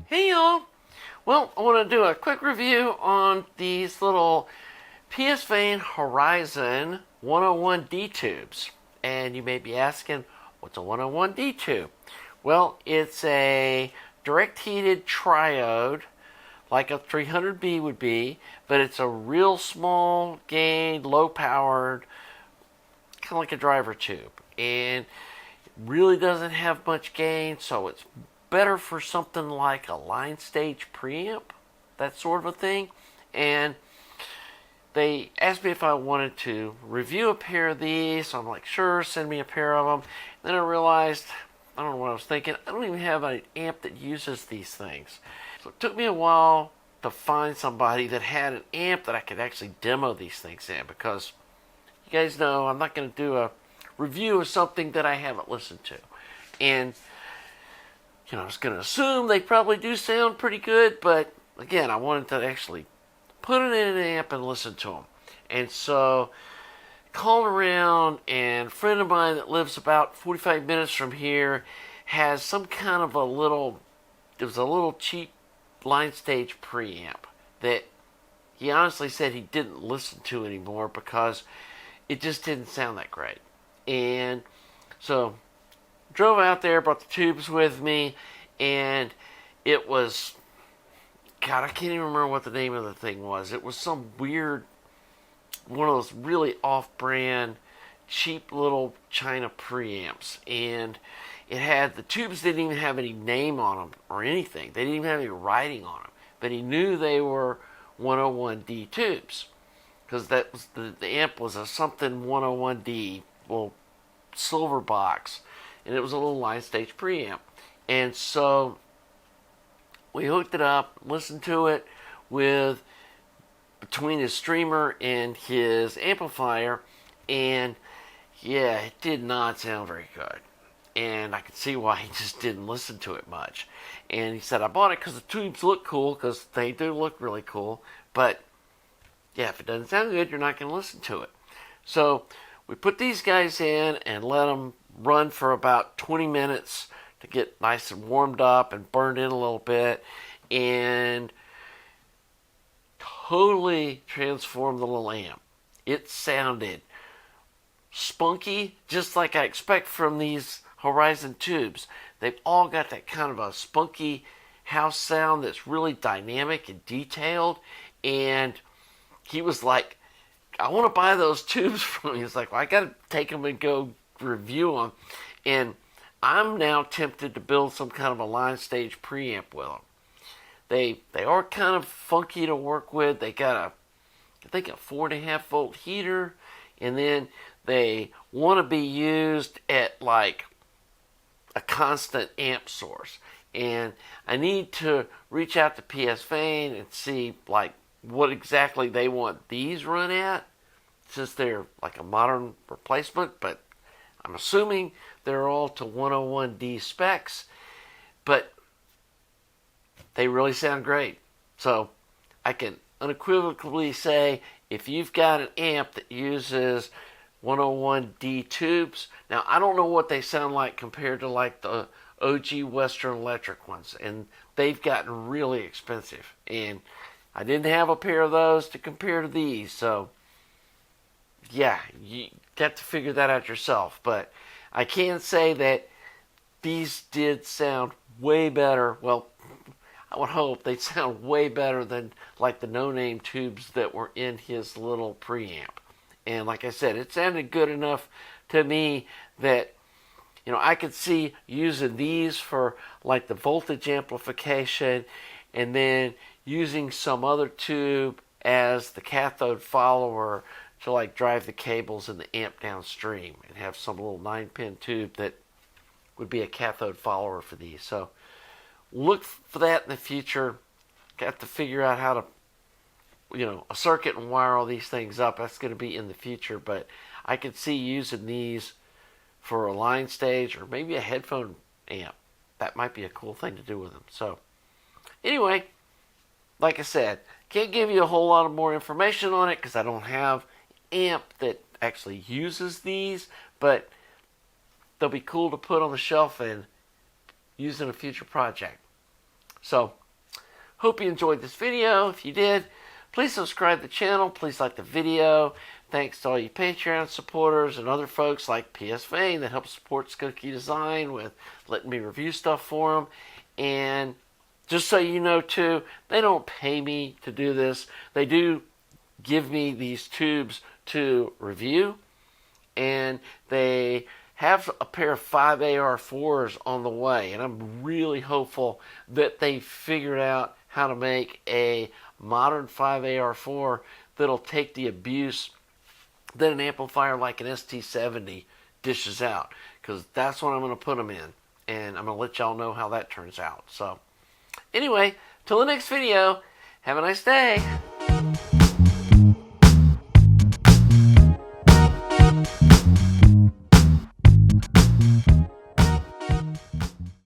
Hey y'all! Well, I want to do a quick review on these little PSvane Horizon 101D tubes. And you may be asking, what's a 101D tube? Well, it's a direct heated triode, like a 300B would be, but it's a real small gain, low powered, kind of like a driver tube. And it really doesn't have much gain, so it's better for something like a line stage preamp, that sort of a thing. And they asked me if I wanted to review a pair of these, so I'm like, sure, send me a pair of them. Then I realized, I don't know what I was thinking, I don't even have an amp that uses these things. So it took me a while to find somebody that had an amp that I could actually demo these things in, because you guys know I'm not going to do a review of something that I haven't listened to. And I was going to assume they probably do sound pretty good, but again, I wanted to actually put it in an amp and listen to them. And so, called around, and a friend of mine that lives about 45 minutes from here has some kind of it was a little cheap line stage preamp that he honestly said he didn't listen to anymore because it just didn't sound that great. And so, drove out there, brought the tubes with me, and it was, God, I can't even remember what the name of the thing was. It was some weird, one of those really off-brand, cheap little China preamps. And it had, the tubes didn't even have any name on them or anything. They didn't even have any writing on them. But he knew they were 101D tubes, because that was the amp was a something 101D, little silver box. And it was a little line stage preamp. And so we hooked it up, listened to it with between his streamer and his amplifier, and yeah, it did not sound very good. And I could see why he just didn't listen to it much. And he said, I bought it because the tubes look cool, because they do look really cool, but yeah, if it doesn't sound good, you're not going to listen to it. So we put these guys in and let them run for about 20 minutes to get nice and warmed up and burned in a little bit, and totally transformed the little amp. It sounded spunky, just like I expect from these Horizon tubes. They've all got that kind of a spunky house sound that's really dynamic and detailed. And he was like, I want to buy those tubes from you. He's like, well, I got to take them and go review them. And I'm now tempted to build some kind of a line stage preamp with them. They are kind of funky to work with. They got I think a 4.5 volt heater, and then they want to be used at like a constant amp source. And I need to reach out to PSvane and see like what exactly they want these run at, since they're like a modern replacement, but I'm assuming they're all to 101D specs, but they really sound great. So I can unequivocally say, if you've got an amp that uses 101D tubes, now I don't know what they sound like compared to like the OG Western Electric ones, and they've gotten really expensive, and I didn't have a pair of those to compare to these, so yeah, you got to figure that out yourself. But I can say that these did sound way better. Well, I would hope they'd sound way better than like the no-name tubes that were in his little preamp. And like I said, it sounded good enough to me that, I could see using these for like the voltage amplification, and then using some other tube as the cathode follower to like drive the cables in the amp downstream, and have some little 9-pin tube that would be a cathode follower for these. So look for that in the future. Got to figure out how to, a circuit and wire all these things up. That's going to be in the future, but I could see using these for a line stage or maybe a headphone amp. That might be a cool thing to do with them. So anyway, like I said, can't give you a whole lot of more information on it because I don't have amp that actually uses these, but they'll be cool to put on the shelf and use in a future project. So, hope you enjoyed this video. If you did, please subscribe to the channel. Please like the video. Thanks to all you Patreon supporters and other folks like PSvane that help support Skokie Design with letting me review stuff for them. And just so you know, too, they don't pay me to do this. They do give me these tubes to review, and they have a pair of 5AR4s on the way, and I'm really hopeful that they figured out how to make a modern 5AR4 that'll take the abuse that an amplifier like an ST70 dishes out, because that's what I'm going to put them in, and I'm going to let y'all know how that turns out. So anyway, till the next video, have a nice day.